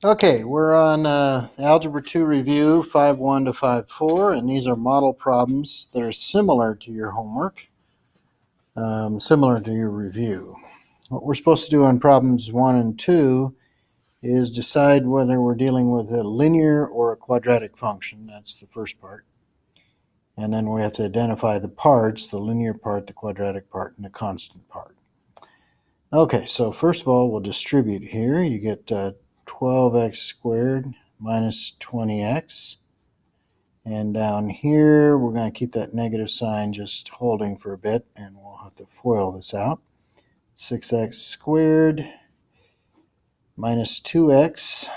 Okay, we're on Algebra 2 review 5.1 to 5.4, and these are model problems that are similar to your homework, similar to your review. What we're supposed to do on problems 1 and 2 is decide whether we're dealing with a linear or a quadratic function. That's the first part. And then we have to identify the parts, the linear part, the quadratic part, and the constant part. Okay, so first of all, we'll distribute here. You get 12x squared minus 20x. And down here, we're going to keep that negative sign just holding for a bit, and we'll have to FOIL this out. 6x squared minus 2x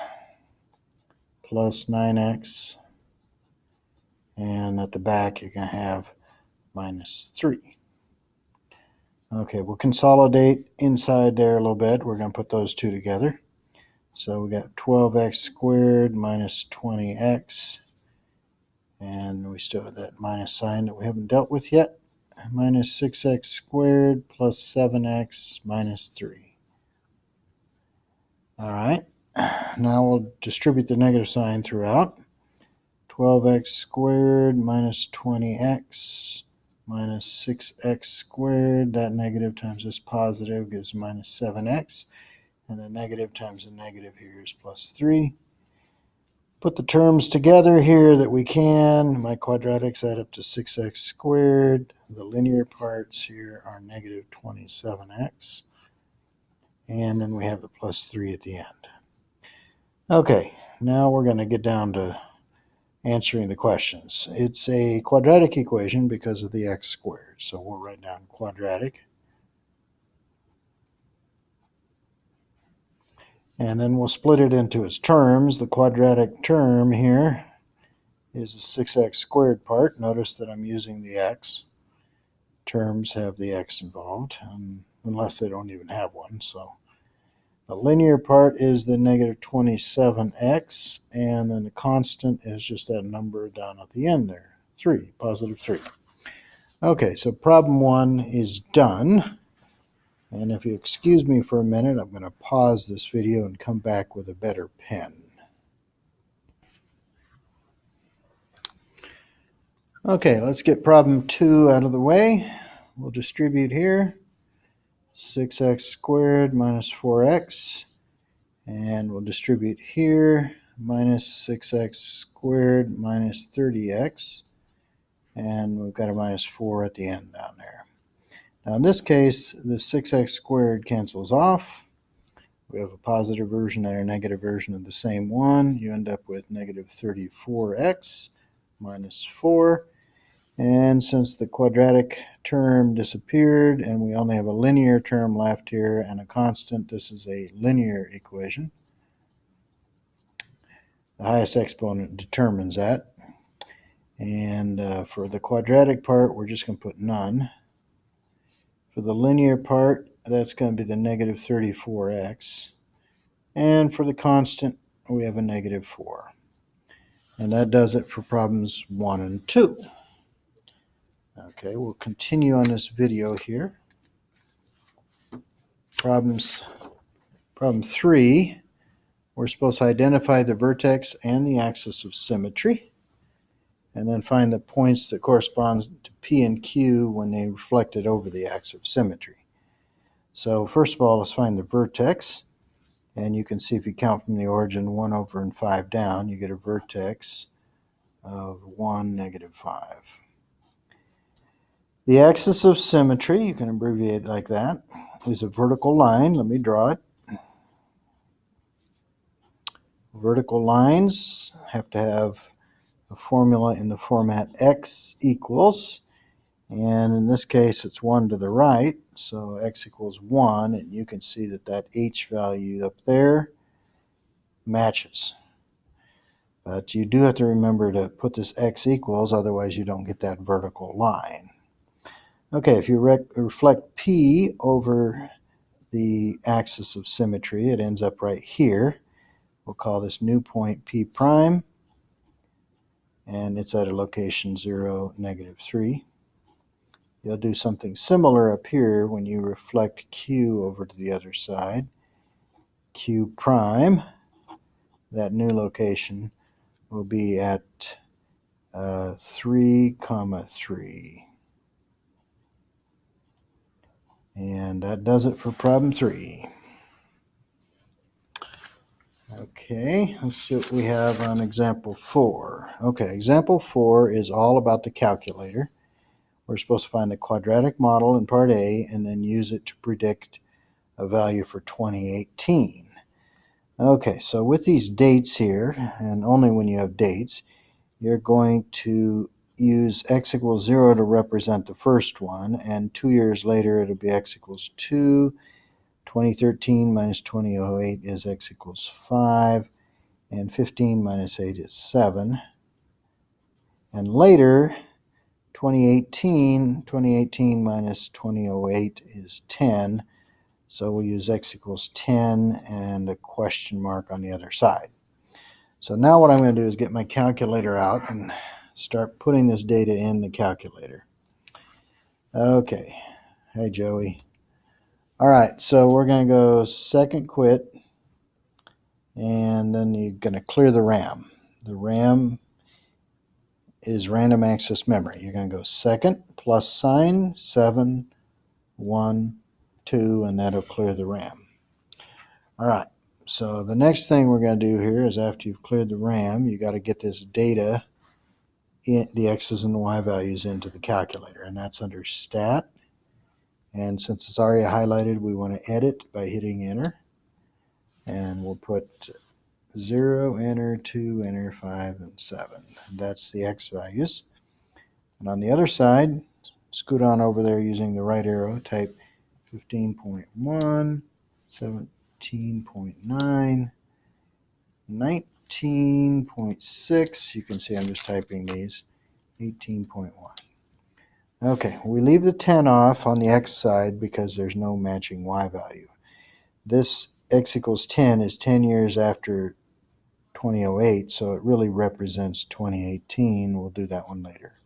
plus 9x. And at the back, you're going to have minus 3. Okay, we'll consolidate inside there a little bit. We're going to put those two together. So we got 12x squared minus 20x. And we still have that minus sign that we haven't dealt with yet. Minus 6x squared plus 7x minus 3. All right. Now we'll distribute the negative sign throughout. 12x squared minus 20x minus 6x squared. That negative times this positive gives minus 7x. And the negative times the negative here is plus 3. Put the terms together here that we can. My quadratics add up to 6x squared. The linear parts here are negative 27x. And then we have the plus 3 at the end. Okay, now we're going to get down to answering the questions. It's a quadratic equation because of the x squared. So we'll write down quadratic. And then we'll split it into its terms. The quadratic term here is the 6x squared part. Notice that I'm using the x. Terms have the x involved, unless they don't even have one. So the linear part is the negative 27x, and then the constant is just that number down at the end there, 3, positive 3. Okay, so problem 1 is done. And if you excuse me for a minute, I'm going to pause this video and come back with a better pen. Okay, let's get problem 2 out of the way. We'll distribute here. 6x squared minus 4x. And we'll distribute here. Minus 6x squared minus 30x. And we've got a minus 4 at the end down there. Now in this case, the 6x squared cancels off. We have a positive version and a negative version of the same one. You end up with negative 34x minus 4. And since the quadratic term disappeared and we only have a linear term left here and a constant, this is a linear equation. The highest exponent determines that. And for the quadratic part, we're just going to put none. For the linear part, that's going to be the negative 34x. And for the constant, we have a negative 4. And that does it for problems 1 and 2. Okay, we'll continue on this video here. Problem 3, we're supposed to identify the vertex and the axis of symmetry, and then find the points that correspond to P and Q when they reflected over the axis of symmetry. So first of all, let's find the vertex. And you can see if you count from the origin 1 over and 5 down, you get a vertex of 1, negative 5. The axis of symmetry, you can abbreviate like that, is a vertical line. Let me draw it. Vertical lines have to have a formula in the format x equals, and in this case it's 1 to the right, so x equals 1, and you can see that that h value up there matches. But you do have to remember to put this x equals, otherwise you don't get that vertical line. Okay, if you reflect P over the axis of symmetry, it ends up right here. We'll call this new point P prime, and it's at a location 0, negative 3. You'll do something similar up here when you reflect Q over to the other side. Q prime that new location will be at 3, 3. And that does it for problem 3. Okay, let's see what we have on example 4. Okay, example 4 is all about the calculator. We're supposed to find the quadratic model in part A and then use it to predict a value for 2018. Okay, so with these dates here, and only when you have dates, you're going to use x equals 0 to represent the first one, and 2 years later it'll be x equals 2. 2013 minus 2008 is x equals 5, and 15 minus 8 is 7. And later, 2018 minus 2008 is 10. So we'll use x equals 10 and a question mark on the other side. So now what I'm going to do is get my calculator out and start putting this data in the calculator. Okay. Hey, Joey. All right, so we're going to go second quit, and then you're going to clear the RAM. The RAM is random access memory. You're going to go second plus sign 7, 1, 2, and that'll clear the RAM. All right, so the next thing we're going to do here is after you've cleared the RAM, you got to get this data, the x's and the y values, into the calculator, and that's under stat. And since it's already highlighted, we want to edit by hitting enter, and we'll put 0, enter, 2, enter, 5, and 7. That's the x values. And on the other side, scoot on over there using the right arrow, type 15.1, 17.9, 19.6. You can see I'm just typing these. 18.1. Okay, we leave the 10 off on the x side because there's no matching y value. This x equals 10 is 10 years after 2008, so it really represents 2018. We'll do that one later.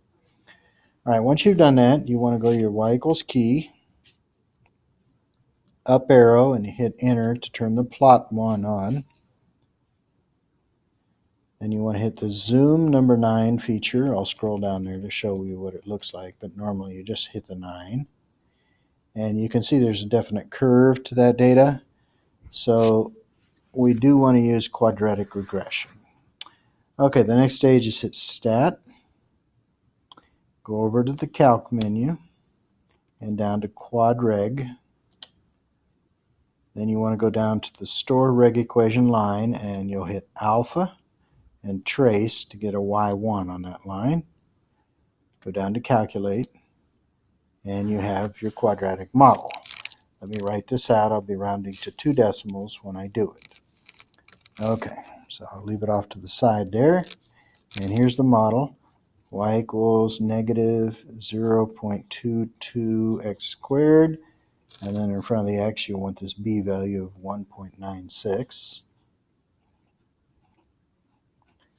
All right, once you've done that, you want to go to your y equals key, up arrow, and hit enter to turn the plot one on. Then you want to hit the zoom number 9 feature. I'll scroll down there to show you what it looks like, but normally you just hit the 9. And you can see there's a definite curve to that data. So we do want to use quadratic regression. Okay, the next stage is hit stat. Go over to the calc menu and down to quad reg. Then you want to go down to the store reg equation line, and you'll hit alpha and trace to get a y1 on that line. Go down to calculate, and you have your quadratic model. Let me write this out. I'll be rounding to 2 decimals when I do it. Okay, so I'll leave it off to the side there. And here's the model. Y equals negative 0.22x squared. And then in front of the x, you want this b value of 1.96.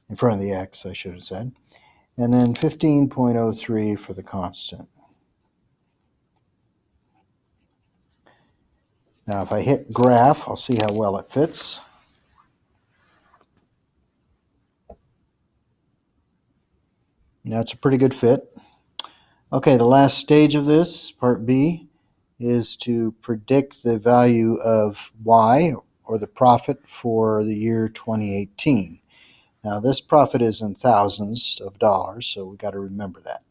In front of the x, I should have said. And then 15.03 for the constant. Now if I hit graph, I'll see how well it fits. Now it's a pretty good fit. Okay, the last stage of this, part B, is to predict the value of y, or the profit, for the year 2018. Now this profit is in thousands of dollars, so we got to remember that.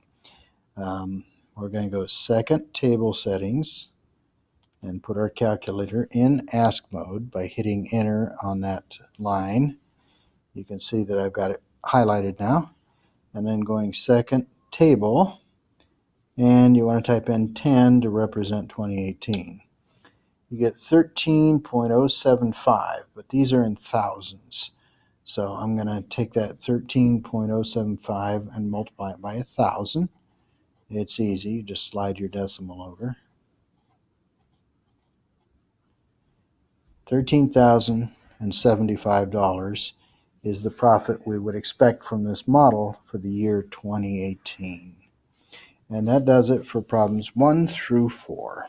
We're going to go second, table settings, and put our calculator in ask mode by hitting enter on that line. You can see that I've got it highlighted now. And then going second, table, and you want to type in 10 to represent 2018. You get 13.075, but these are in thousands. So I'm going to take that 13.075 and multiply it by 1,000. It's easy. You just slide your decimal over. $13,075 is the profit we would expect from this model for the year 2018. And that does it for problems 1 through 4.